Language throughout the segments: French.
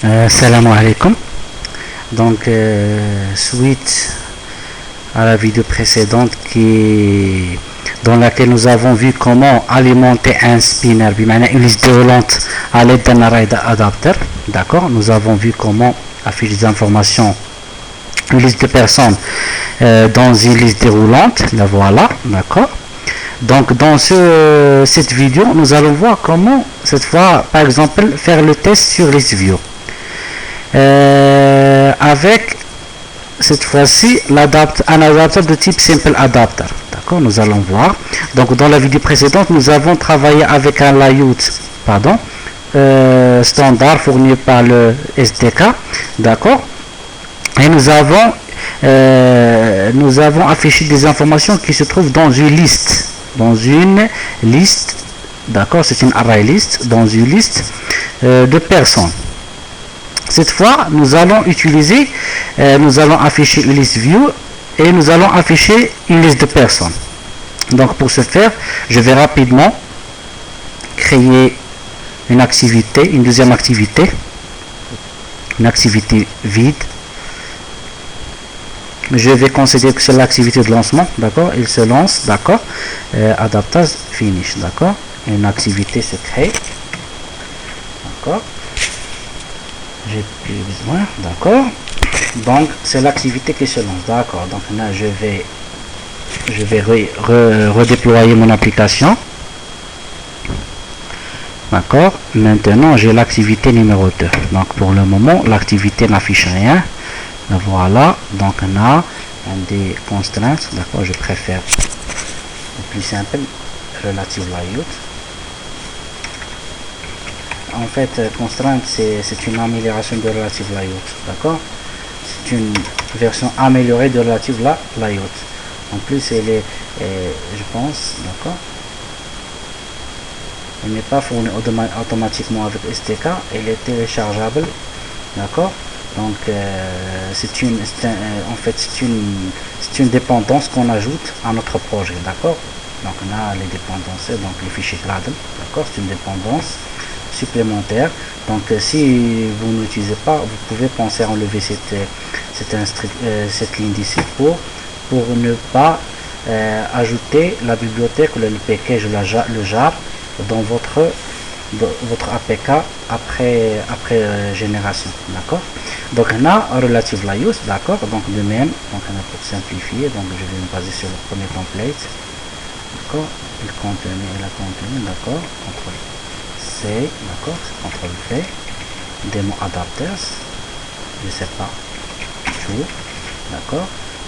Salam alaikum. Donc, suite à la vidéo précédente dans laquelle nous avons vu comment alimenter un spinner, une liste déroulante à l'aide d'un array adapteur. D'accord. Nous avons vu comment afficher des informations, une liste de personnes dans une liste déroulante. La voilà. D'accord. Donc, dans cette vidéo, nous allons voir comment, cette fois, par exemple, faire le test sur ListView. Avec cette fois-ci un adapteur de type simple adapter. D'accord, nous allons voir. Donc dans la vidéo précédente, nous avons travaillé avec un layout standard fourni par le SDK. D'accord, et nous avons affiché des informations qui se trouvent dans une liste. D'accord, c'est une array list dans une liste de personnes. Cette fois, nous allons afficher une liste view et nous allons afficher une liste de personnes. Donc pour ce faire, je vais rapidement créer une deuxième activité, une activité vide. Je vais considérer que c'est l'activité de lancement, d'accord. Il se lance, d'accord. Adaptage finish, d'accord. Une activité se crée, d'accord. J'ai plus besoin, d'accord. Donc c'est l'activité qui se lance, d'accord. Donc là je vais redéployer mon application, d'accord. Maintenant j'ai l'activité numéro 2. Donc pour le moment l'activité n'affiche rien. Voilà, donc on a des constraints, d'accord. Je préfère le plus simple, relative layout. En fait, constraint, c'est une amélioration de relative layout, d'accord. C'est une version améliorée de relative layout. En plus, elle est, je pense, d'accord, elle n'est pas fournie automatiquement avec SDK, elle est téléchargeable, d'accord. Donc, c'est une dépendance qu'on ajoute à notre projet, d'accord. Donc, on a les dépendances, donc les fichiers Gradle, d'accord, c'est une dépendance supplémentaire. Donc si vous n'utilisez pas, vous pouvez penser à enlever cette ligne d'ici pour ne pas ajouter la bibliothèque ou le package, le jar dans votre APK après génération, d'accord. Donc on a relative layout, d'accord. Donc de même, donc on a pour simplifier, donc je vais me baser sur le premier template, d'accord. Le contenu et la contenu, d'accord. Contrôle C, d'accord, CTRL V, démo adapters, je sais pas, tout, d'accord.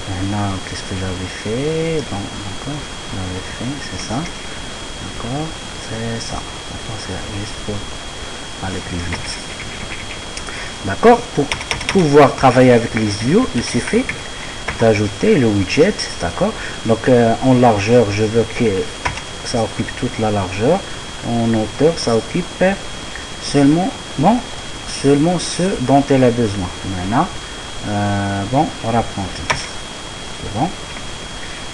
Maintenant, qu'est-ce que j'avais fait, donc, d'accord, j'avais fait, c'est ça, d'accord, c'est ça, d'accord, c'est juste pour aller plus vite, d'accord. Pour pouvoir travailler avec ListView, il suffit d'ajouter le widget, d'accord. Donc, en largeur, je veux que ça occupe toute la largeur. En hauteur, ça occupe seulement ce dont elle a besoin. Maintenant, bon, on reprend tout. C'est bon,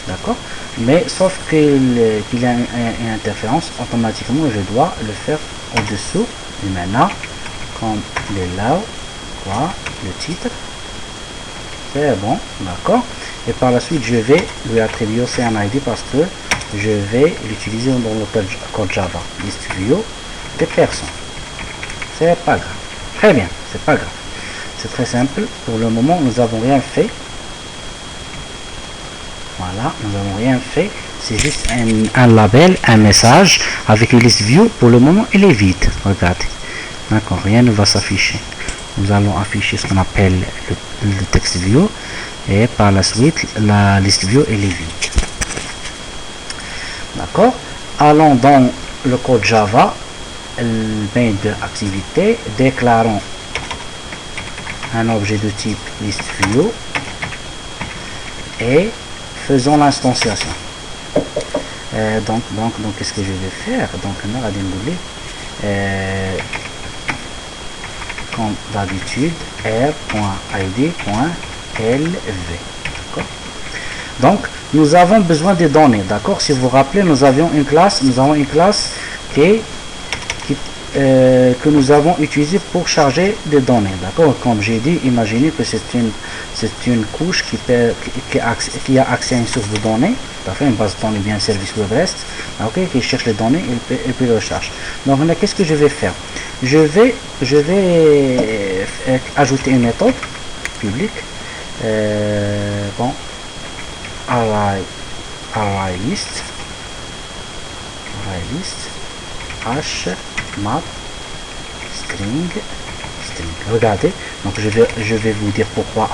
d'accord. Mais sauf qu'il y a une interférence, automatiquement, je dois le faire au-dessous. Et maintenant, comme il est là, quoi, le titre, c'est bon, d'accord. Et par la suite, je vais lui attribuer aussi un ID parce que je vais l'utiliser dans le code Java. ListView des personnes. C'est pas grave. Très bien, c'est pas grave. C'est très simple. Pour le moment, nous n'avons rien fait. Voilà, nous n'avons rien fait. C'est juste un label, un message avec une ListView. Pour le moment, il est vide. Regardez. D'accord, rien ne va s'afficher. Nous allons afficher ce qu'on appelle le text view. Et par la suite, la ListView, elle est vide. D'accord. Allons dans le code Java, le main de activité, déclarons un objet de type ListView et faisons l'instanciation. Donc qu'est-ce que je vais faire? Donc on a démoulé comme d'habitude r.id.lv. D'accord. Donc nous avons besoin des données, d'accord. Si vous vous rappelez, nous avons une classe qui que nous avons utilisé pour charger des données. D'accord? Comme j'ai dit, imaginez que c'est une couche qui a accès à une source de données, une base de données bien service web REST, okay, qui cherche les données et puis le recherche. Donc qu'est-ce que je vais faire? Je vais ajouter une méthode publique. Bon, array list h map string. Regardez, donc je vais vous dire pourquoi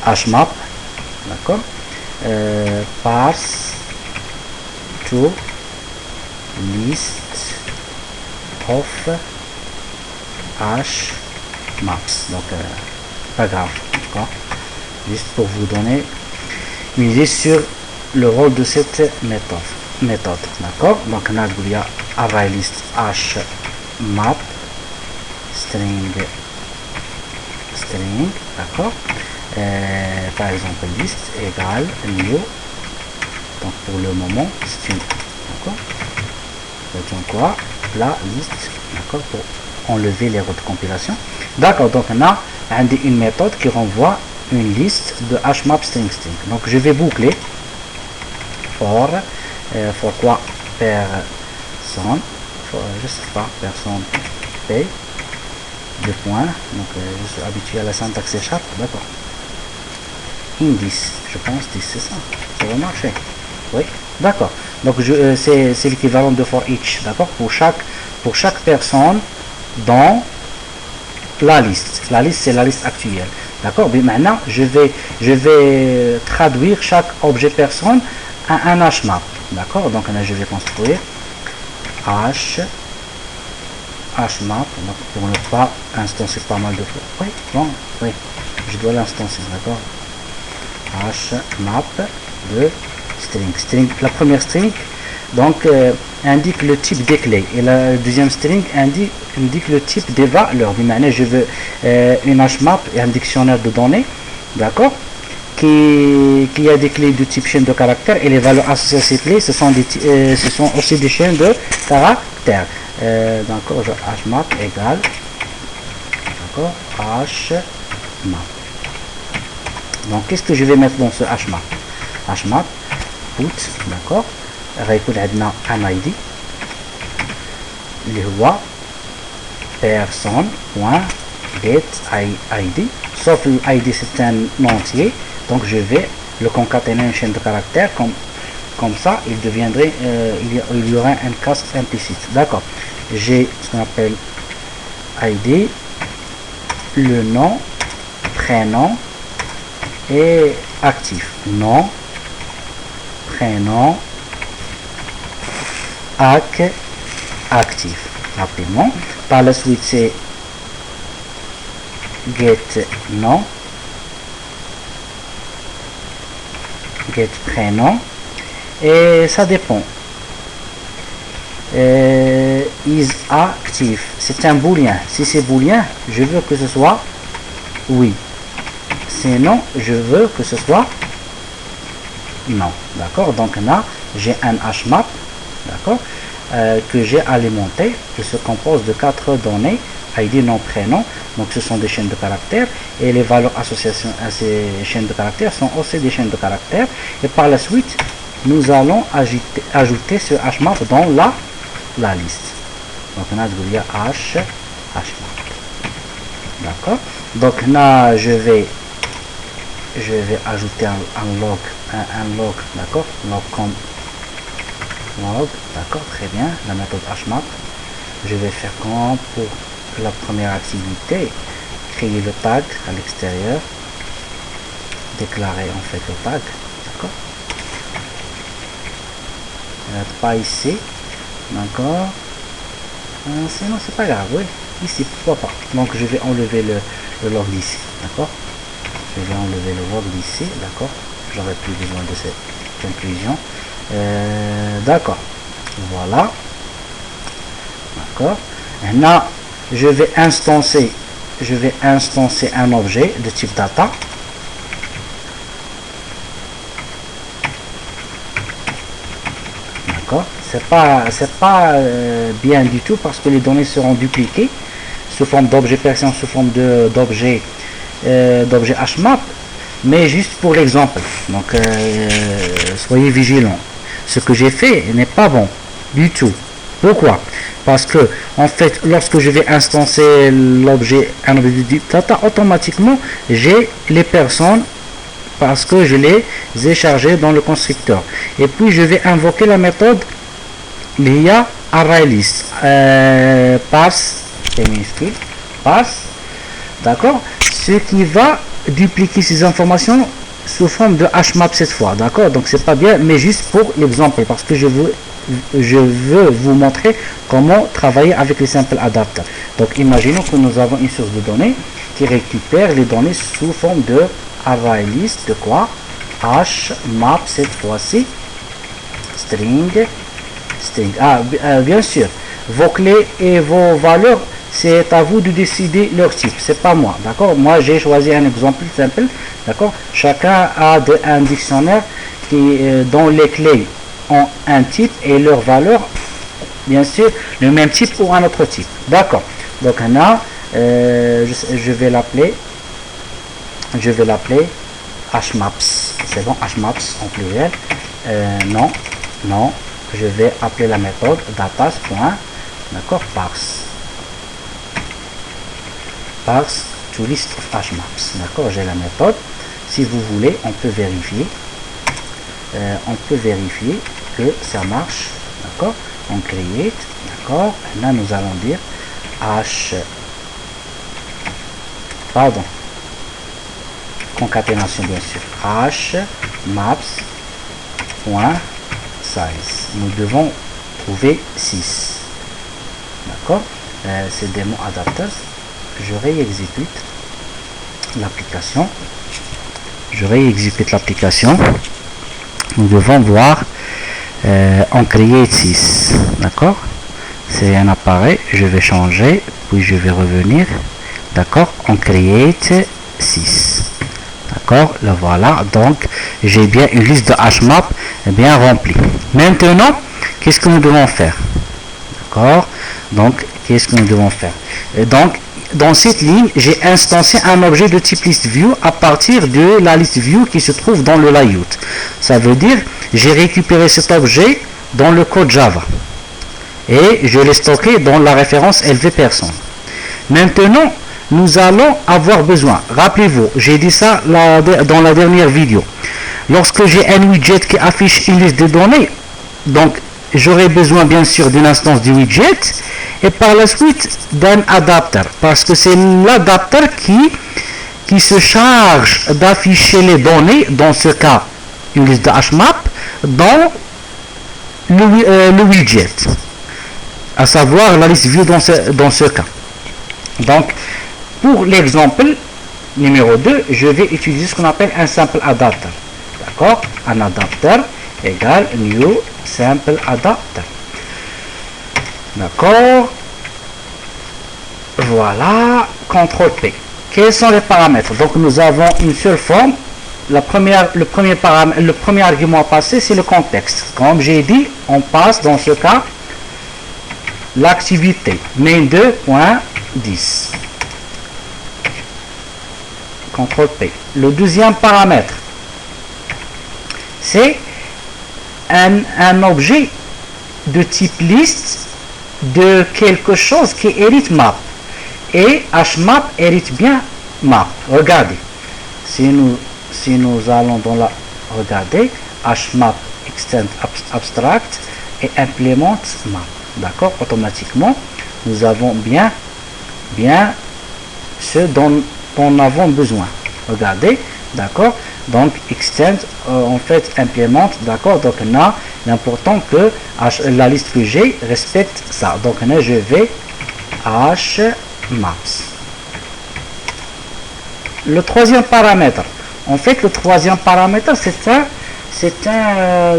hmap, d'accord, parse to list of hmaps. Donc pas grave, d'accord, juste pour vous donner une idée sur le rôle de cette méthode, d'accord. Donc on a array list hmap string, d'accord, par exemple list égale new. Donc pour le moment c'est une, d'accord, donc quoi, la liste, d'accord, pour enlever l'erreur de compilation, d'accord. Donc on a une méthode qui renvoie une liste de hmap string. Donc je vais boucler for quoi, personne, je sais pas, personne p, deux points. Donc je suis habitué à la syntaxe C#, d'accord, in 10, je pense 10, c'est ça va marcher, oui, d'accord. Donc c'est l'équivalent de for each, d'accord, pour chaque personne dans la liste. La liste, c'est la liste actuelle, d'accord. Mais maintenant je vais traduire chaque objet personne à un hmap, d'accord. Donc là je vais construire hmap, donc pour ne pas instancier pas mal de fois. Oui, bon, oui, je dois l'instancier, d'accord. Hmap de string. La première string donc indique le type des clés et la deuxième string indique le type des valeurs. Je veux une hmap et un dictionnaire de données, d'accord, qui a des clés de type chaîne de caractères, et les valeurs associées à ces clés ce sont aussi des chaînes de caractères. D'accord, hmap égale, d'accord, hmap. Donc qu'est-ce que je vais mettre dans ce hmap? Put, d'accord, غيكون عندنا un id اللي هو person.get id, sauf l'id c'est un entier, donc je vais le concaténer une chaîne de caractères, comme ça il deviendrait il y aura un cast implicite, d'accord. J'ai ce qu'on appelle id, le nom, prénom et actif, nom, prénom, actif, rapidement. Par la suite c'est get nom, get prénom, et ça dépend. Is active, c'est un booléen. Si c'est booléen, je veux que ce soit oui, sinon je veux que ce soit non, d'accord. Donc là j'ai un hmap, d'accord, que j'ai alimenté, qui se compose de 4 données, id, nom, prénom. Donc ce sont des chaînes de caractères, et les valeurs associées à ces chaînes de caractères sont aussi des chaînes de caractères. Et par la suite nous allons ajouter ce hmap dans la liste. Donc on a hmap, d'accord. Donc là je vais ajouter un log, d'accord, log comme log, d'accord, très bien. La méthode hmap, je vais faire comme pour la première activité, créer le tag à l'extérieur, déclarer en fait le tag, d'accord, pas ici, d'accord, sinon c'est pas grave, oui, ici pourquoi pas. Donc je vais enlever le log d'ici, d'accord, je vais enlever le log d'ici, d'accord, j'aurai plus besoin de cette inclusion, d'accord, voilà, d'accord. Maintenant je vais instancier un objet de type data, d'accord, c'est pas bien du tout, parce que les données seront dupliquées sous forme d'objet personne, sous forme d'objet HMAP, mais juste pour l'exemple. Donc soyez vigilants. Ce que j'ai fait n'est pas bon du tout. Pourquoi? Parce que en fait, lorsque je vais instancer l'objet, un objet de type data, automatiquement j'ai les personnes, parce que je les ai chargées dans le constructeur. Et puis je vais invoquer la méthode via ArrayList, pass, d'accord, ce qui va dupliquer ces informations sous forme de HMAP cette fois, d'accord. Donc c'est pas bien, mais juste pour l'exemple, parce que je veux vous montrer comment travailler avec les simple adapters. Donc imaginons que nous avons une source de données qui récupère les données sous forme de ArrayList, de quoi? HMAP cette fois-ci, string. Bien sûr, vos clés et vos valeurs, c'est à vous de décider leur type, c'est pas moi, d'accord. Moi j'ai choisi un exemple simple, d'accord. Chacun a un dictionnaire dont les clés ont un type et leur valeur, bien sûr, le même type ou un autre type, d'accord. Donc là, je vais l'appeler HMAPS, c'est bon, HMAPS en pluriel. Non, je vais appeler la méthode datas. D'accord, parse to list of HMAPS, d'accord. J'ai la méthode. Si vous voulez, on peut vérifier que ça marche, d'accord. On create, d'accord. Là nous allons dire concaténation, bien sûr, hmaps.size. Nous devons trouver 6, d'accord. C'est des mots adapters. Je réexécute l'application. Nous devons voir on create 6, d'accord. C'est un appareil, je vais changer, puis je vais revenir, d'accord. On create 6, d'accord. Le voilà. Donc j'ai bien une liste de HMAP bien remplie. Maintenant, qu'est-ce que nous devons faire, d'accord. Donc qu'est-ce que nous devons faire? Donc dans cette ligne, j'ai instancié un objet de type ListView à partir de la ListView qui se trouve dans le layout. Ça veut dire, j'ai récupéré cet objet dans le code Java et je l'ai stocké dans la référence LV personne. Maintenant, nous allons avoir besoin, rappelez-vous, j'ai dit ça dans la dernière vidéo, lorsque j'ai un widget qui affiche une liste de données, donc j'aurai besoin bien sûr d'une instance du widget et par la suite d'un adapteur, parce que c'est l'adapteur qui se charge d'afficher les données, dans ce cas une liste de HMAP, dans le widget, à savoir la liste view dans ce cas. Donc pour l'exemple numéro 2, je vais utiliser ce qu'on appelle un simple adapter, d'accord. Un adapter égale new simple adapter, d'accord. Voilà, CTRL P. Quels sont les paramètres? Donc nous avons une seule forme. Le premier argument à passer, c'est le contexte. Comme j'ai dit, on passe dans ce cas l'activité main2.10. CTRL P. Le deuxième paramètre, c'est un objet de type liste de quelque chose qui hérite map. Et HMAP hérite bien map. Regardez. Si nous allons dans la... Regardez. HMAP extend abstract et implement map. D'accord. Automatiquement, nous avons bien ce dont nous avons besoin. Regardez. D'accord. Donc extend en fait implement. D'accord. Donc là, l'important que la liste que j'ai respecte ça. Donc là, je vais HMAPS. Le troisième paramètre. En fait, le troisième paramètre, c'est un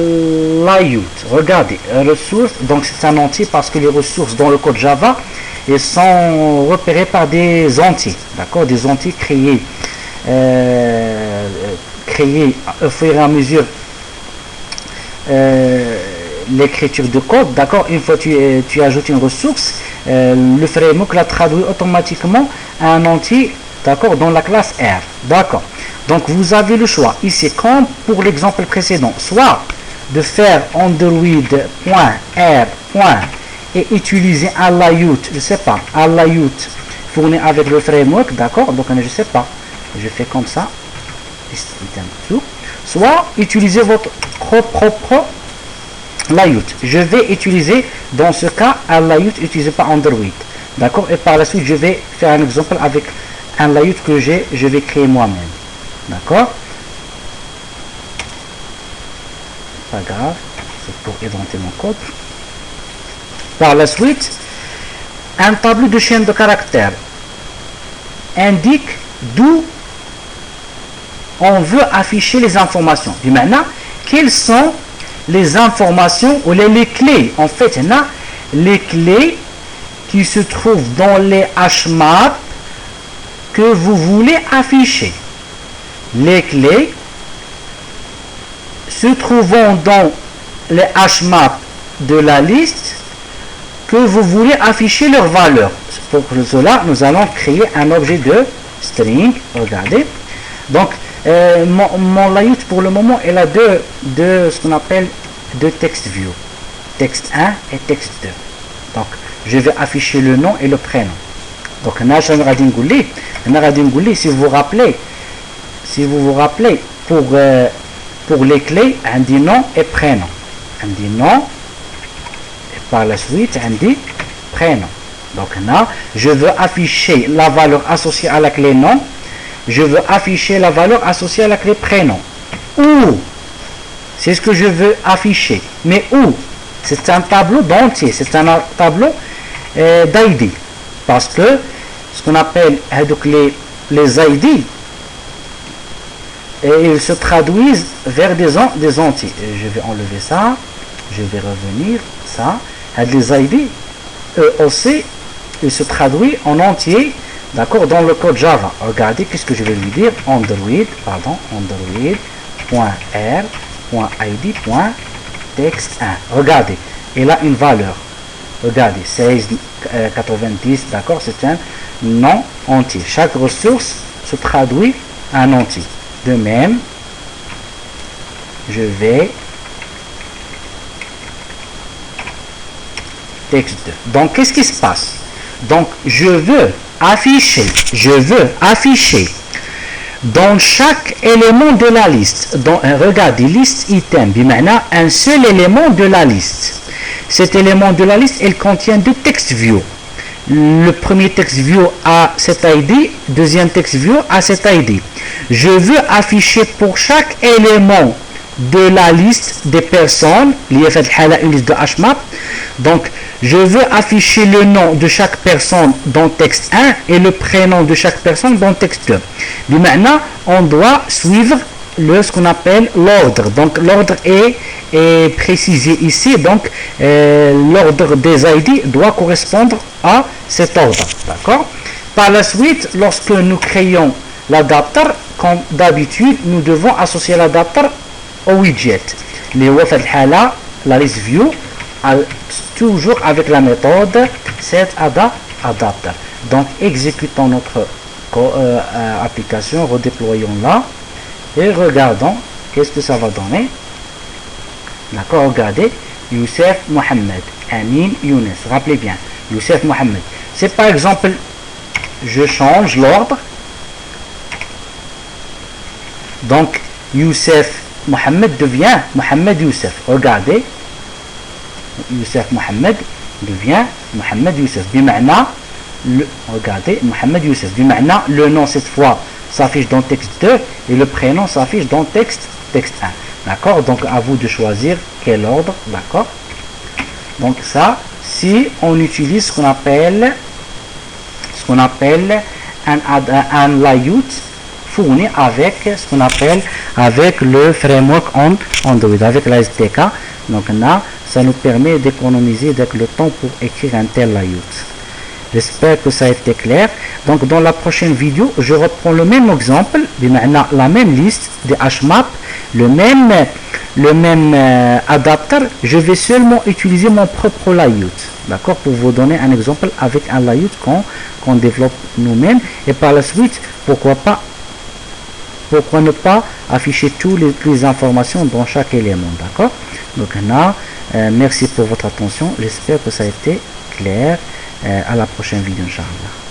layout. Regardez, ressources. Donc c'est un entier parce que les ressources dans le code Java, elles sont repérées par des entiers. D'accord, des entiers créés au fur et à mesure l'écriture de code, d'accord, une fois tu ajoutes une ressource, le framework la traduit automatiquement un entier, d'accord, dans la classe R, d'accord. Donc vous avez le choix ici, comme pour l'exemple précédent, soit de faire android.r. et utiliser un layout, je sais pas, un layout fourni avec le framework, d'accord, donc je sais pas, je fais comme ça, soit utiliser votre propre layout. Je vais utiliser dans ce cas un layout utilisé par Android, d'accord, et par la suite je vais faire un exemple avec un layout que je vais créer moi-même, d'accord, pas grave, c'est pour édenter mon code. Par la suite, un tableau de chaîne de caractères indique d'où on veut afficher les informations. Du maintenant, quelles sont les informations ou les clés? En fait, il y a les clés qui se trouvent dans les HMAP que vous voulez afficher. Les clés se trouvant dans les HMAP de la liste que vous voulez afficher leur valeur. Pour cela, nous allons créer un objet de string. Regardez. Donc, mon layout pour le moment, il a ce qu'on appelle deux text view. Texte 1 et texte 2. Donc, je vais afficher le nom et le prénom. Donc, si vous vous rappelez, pour les clés, on dit nom et prénom. On dit nom et par la suite, on dit prénom. Donc là, je veux afficher la valeur associée à la clé nom. Je veux afficher la valeur associée à la clé prénom. Où? C'est ce que je veux afficher. Mais où? C'est un tableau d'entier. C'est un tableau d'ID. Parce que ce qu'on appelle donc les ID, et ils se traduisent vers des entiers. Je vais enlever ça. Je vais revenir. Ça. Les ID, eux aussi, ils se traduisent en entier. D'accord, dans le code Java. Regardez, qu'est-ce que je vais lui dire? Android.r.id.text1. Regardez, il a une valeur. Regardez, 1690, d'accord, c'est un nom entier. Chaque ressource se traduit en entier. De même, je vais texte 2. Donc, qu'est-ce qui se passe? Donc, je veux afficher dans chaque élément de la liste, regardez, liste item, un seul élément de la liste. Cet élément de la liste, il contient deux text view. Le premier text view a cet ID, deuxième text view a cet ID. Je veux afficher pour chaque élément de la liste des personnes, une liste de HMAP. Donc, je veux afficher le nom de chaque personne dans texte 1 et le prénom de chaque personne dans texte 2. Mais maintenant, on doit suivre ce qu'on appelle l'ordre. Donc, l'ordre est précisé ici. Donc, l'ordre des ID doit correspondre à cet ordre. D'accord? Par la suite, lorsque nous créons l'adapteur, comme d'habitude, nous devons associer l'adapteur au widget. La list view, toujours avec la méthode setAdapter. Donc, exécutons notre application, redéployons-la et regardons qu'est-ce que ça va donner. D'accord, regardez, Youssef Mohamed, Amin Younes, rappelez bien, Youssef Mohamed. C'est par exemple, je change l'ordre. Donc, Youssef Mohamed devient Mohamed Youssef. Regardez, Youssef Mohamed devient Mohamed Youssef. Regardez, Mohamed Youssef. Le nom cette fois s'affiche dans texte 2 et le prénom s'affiche dans texte 1. D'accord? Donc à vous de choisir quel ordre. D'accord? Donc ça, si on utilise ce qu'on appelle un layout fourni avec ce qu'on appelle avec le framework Android, avec la SDK. Donc là, ça nous permet d'économiser le temps pour écrire un tel layout. J'espère que ça a été clair. Donc dans la prochaine vidéo, je reprends le même exemple, la même liste des HMAP, le même le même adaptateur, je vais seulement utiliser mon propre layout. D'accord, pour vous donner un exemple avec un layout qu'on développe nous-mêmes. Et par la suite, pourquoi ne pas afficher toutes les informations dans chaque élément. D'accord, donc là, merci pour votre attention. J'espère que ça a été clair. À la prochaine vidéo, Inch'Allah.